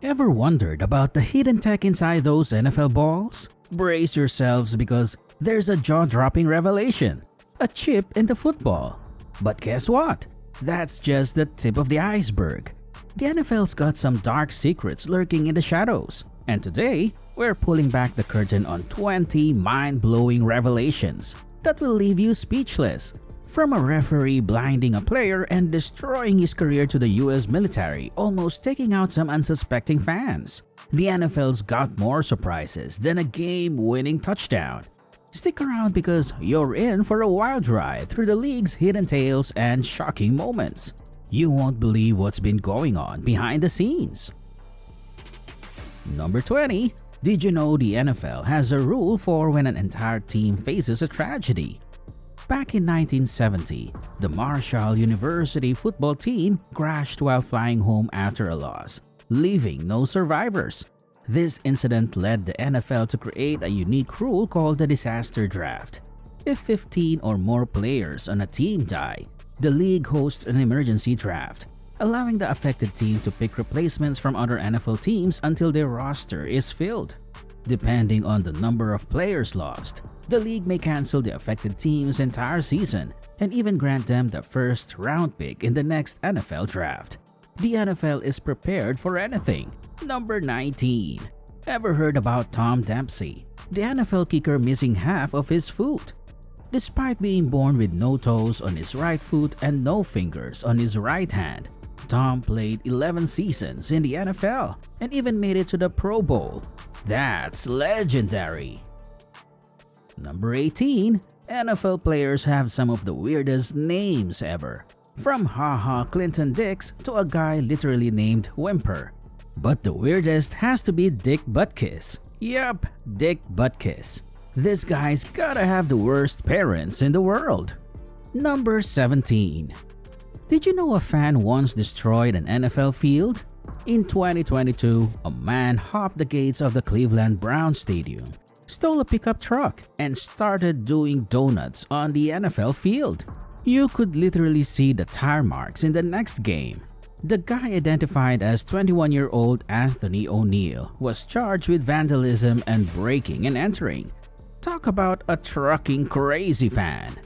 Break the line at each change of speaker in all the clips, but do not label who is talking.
Ever wondered about the hidden tech inside those NFL balls? Brace yourselves because there's a jaw-dropping revelation, a chip in the football. But guess what? That's just the tip of the iceberg. The NFL's got some dark secrets lurking in the shadows, and today we're pulling back the curtain on 20 mind-blowing revelations that will leave you speechless. From a referee blinding a player and destroying his career to the US military almost taking out some unsuspecting fans, the NFL's got more surprises than a game-winning touchdown. Stick around because you're in for a wild ride through the league's hidden tales and shocking moments. You won't believe what's been going on behind the scenes. Number 20. Did you know the NFL has a rule for when an entire team faces a tragedy? Back in 1970, the Marshall University football team crashed while flying home after a loss, leaving no survivors. This incident led the NFL to create a unique rule called the disaster draft. If 15 or more players on a team die, the league hosts an emergency draft, allowing the affected team to pick replacements from other NFL teams until their roster is filled. Depending on the number of players lost, the league may cancel the affected team's entire season and even grant them the first round pick in the next NFL draft. The NFL is prepared for anything. Number 19. Ever heard about Tom Dempsey, the NFL kicker missing half of his foot? Despite being born with no toes on his right foot and no fingers on his right hand, Tom played 11 seasons in the NFL and even made it to the Pro Bowl. That's legendary! Number 18. NFL players have some of the weirdest names ever. From Ha-Ha Clinton Dix to a guy literally named Whimper. But the weirdest has to be Dick Butkus. Yup, Dick Butkus. This guy's gotta have the worst parents in the world. Number 17. Did you know a fan once destroyed an NFL field? In 2022, a man hopped the gates of the Cleveland Browns Stadium, stole a pickup truck, and started doing donuts on the NFL field. You could literally see the tire marks in the next game. The guy, identified as 21-year-old Anthony O'Neill, was charged with vandalism and breaking and entering. Talk about a trucking crazy fan.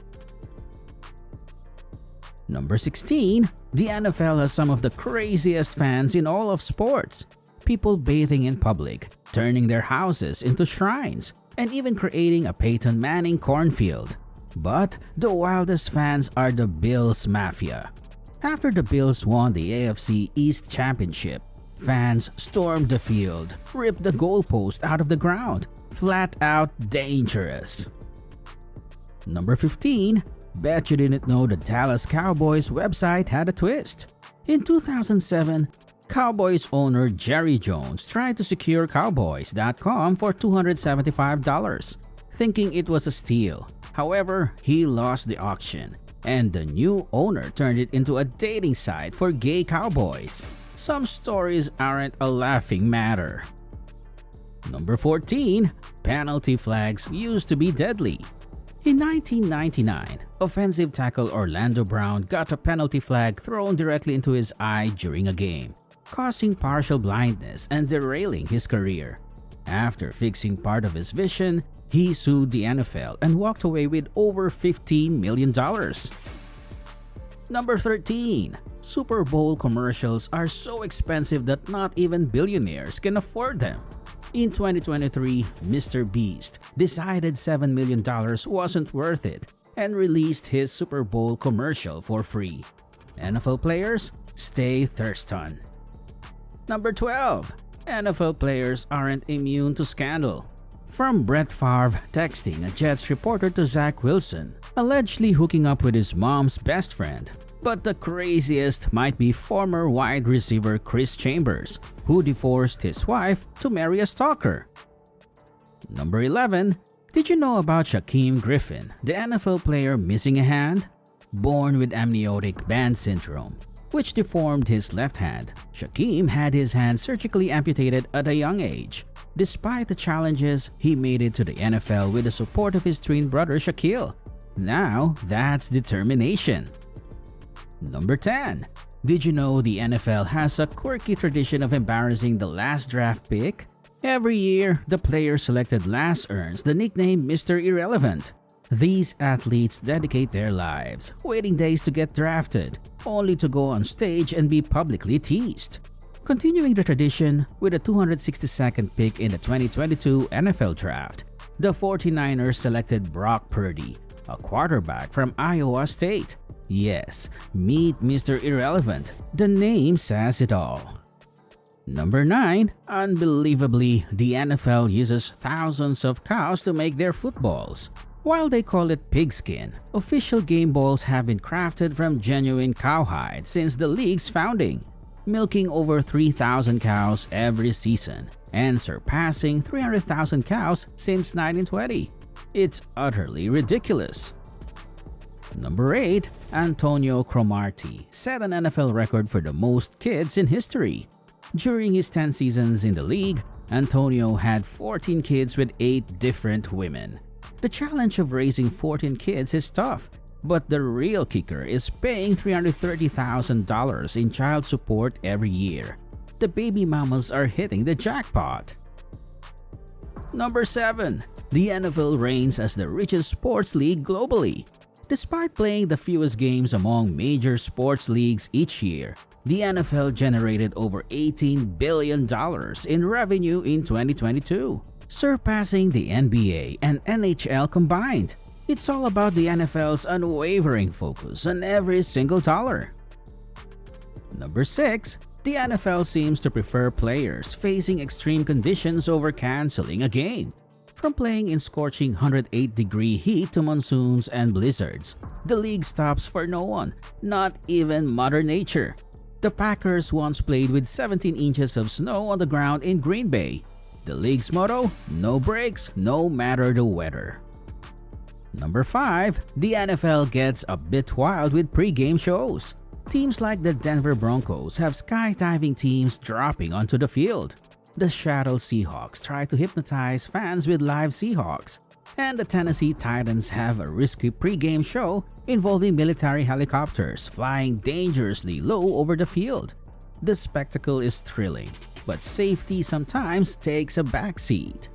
Number 16. The NFL has some of the craziest fans in all of sports. People bathing in public, turning their houses into shrines, and even creating a Peyton Manning cornfield. But the wildest fans are the Bills Mafia. After the Bills won the AFC East Championship, fans stormed the field, ripped the goalpost out of the ground. Flat out dangerous. Number 15. Bet you didn't know the Dallas Cowboys website had a twist. In 2007, Cowboys owner Jerry Jones tried to secure Cowboys.com for $275, thinking it was a steal. However, he lost the auction, and the new owner turned it into a dating site for gay cowboys. Some stories aren't a laughing matter. Number 14. Penalty flags used to be deadly. In 1999, offensive tackle Orlando Brown got a penalty flag thrown directly into his eye during a game, causing partial blindness and derailing his career. After fixing part of his vision, he sued the NFL and walked away with over $15 million. Number 13. Super Bowl commercials are so expensive that not even billionaires can afford them. In 2023, Mr. Beast decided $7 million wasn't worth it and released his Super Bowl commercial for free. NFL players, stay thirsty. Number 12. NFL players aren't immune to scandal. From Brett Favre texting a Jets reporter to Zach Wilson, allegedly hooking up with his mom's best friend. But the craziest might be former wide receiver Chris Chambers, who divorced his wife to marry a stalker. Number 11. Did you know about Shaquem Griffin, the NFL player missing a hand? Born with amniotic band syndrome, which deformed his left hand, Shaquem had his hand surgically amputated at a young age. Despite the challenges, he made it to the NFL with the support of his twin brother Shaquille. Now, that's determination. Number 10. Did you know the NFL has a quirky tradition of embarrassing the last draft pick? Every year, the player selected last earns the nickname Mr. Irrelevant. These athletes dedicate their lives, waiting days to get drafted, only to go on stage and be publicly teased. Continuing the tradition, with the 262nd pick in the 2022 NFL Draft, the 49ers selected Brock Purdy, a quarterback from Iowa State. Yes, meet Mr. Irrelevant. The name says it all. Number 9. Unbelievably, the NFL uses thousands of cows to make their footballs. While they call it pigskin, official game balls have been crafted from genuine cowhide since the league's founding, milking over 3,000 cows every season and surpassing 300,000 cows since 1920. It's utterly ridiculous. Number 8. Antonio Cromartie set an NFL record for the most kids in history. During his 10 seasons in the league, Antonio had 14 kids with 8 different women. The challenge of raising 14 kids is tough, but the real kicker is paying $330,000 in child support every year. The baby mamas are hitting the jackpot. Number 7. The NFL reigns as the richest sports league globally. Despite playing the fewest games among major sports leagues each year, the NFL generated over $18 billion in revenue in 2022, surpassing the NBA and NHL combined. It's all about the NFL's unwavering focus on every single dollar. Number 6. The NFL seems to prefer players facing extreme conditions over canceling a game. From playing in scorching 108-degree heat to monsoons and blizzards, the league stops for no one, not even Mother Nature. The Packers once played with 17 inches of snow on the ground in Green Bay. The league's motto: no breaks, no matter the weather. Number 5. The NFL gets a bit wild with pre-game shows. Teams like the Denver Broncos have skydiving teams dropping onto the field. The Seattle Seahawks try to hypnotize fans with live Seahawks. And the Tennessee Titans have a risky pre-game show involving military helicopters flying dangerously low over the field. The spectacle is thrilling, but safety sometimes takes a backseat.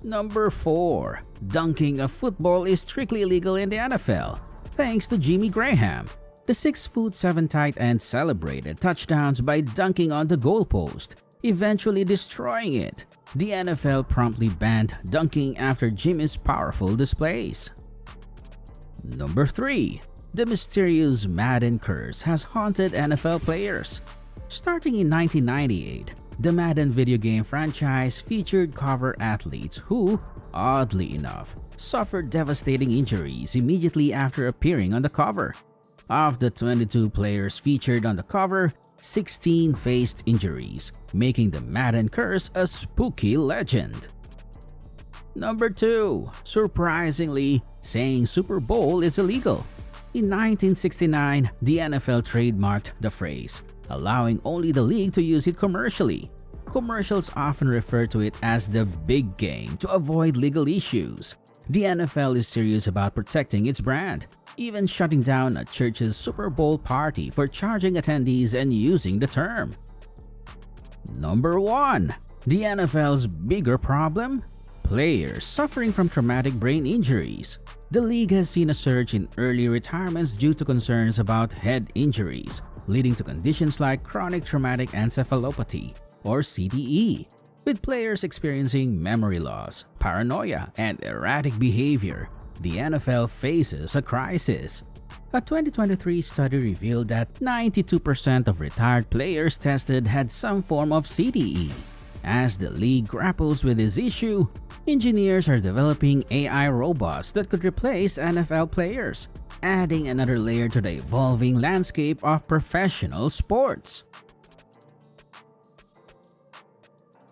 Number 4. Dunking a football is strictly illegal in the NFL, thanks to Jimmy Graham. The 6'7" tight end celebrated touchdowns by dunking on the goalpost, eventually destroying it. The NFL promptly banned dunking after Jimmy's powerful displays. Number 3. The mysterious Madden curse has haunted NFL players. Starting in 1998, the Madden video game franchise featured cover athletes who, oddly enough, suffered devastating injuries immediately after appearing on the cover. Of the 22 players featured on the cover, 16 faced injuries, making the Madden curse a spooky legend. Number 2. Surprisingly, saying Super Bowl is illegal. In 1969, the NFL trademarked the phrase, allowing only the league to use it commercially. Commercials often refer to it as the big game to avoid legal issues. The NFL is serious about protecting its brand, even shutting down a church's Super Bowl party for charging attendees and using the term. Number 1. The NFL's bigger problem? Players suffering from traumatic brain injuries. The league has seen a surge in early retirements due to concerns about head injuries, leading to conditions like chronic traumatic encephalopathy, or CTE, with players experiencing memory loss, paranoia, and erratic behavior. The NFL faces a crisis. A 2023 study revealed that 92% of retired players tested had some form of CTE. As the league grapples with this issue, engineers are developing AI robots that could replace NFL players, adding another layer to the evolving landscape of professional sports.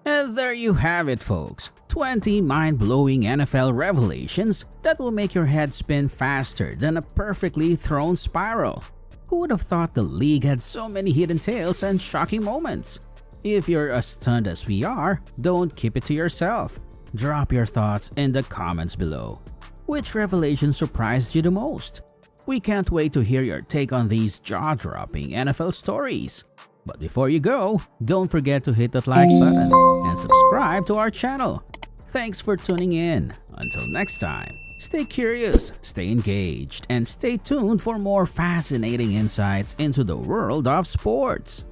And there you have it, folks. 20 mind-blowing NFL revelations that will make your head spin faster than a perfectly thrown spiral. Who would have thought the league had so many hidden tales and shocking moments? If you're as stunned as we are, don't keep it to yourself. Drop your thoughts in the comments below. Which revelation surprised you the most? We can't wait to hear your take on these jaw-dropping NFL stories. But before you go, don't forget to hit that like button and subscribe to our channel. Thanks for tuning in. Until next time, stay curious, stay engaged, and stay tuned for more fascinating insights into the world of sports.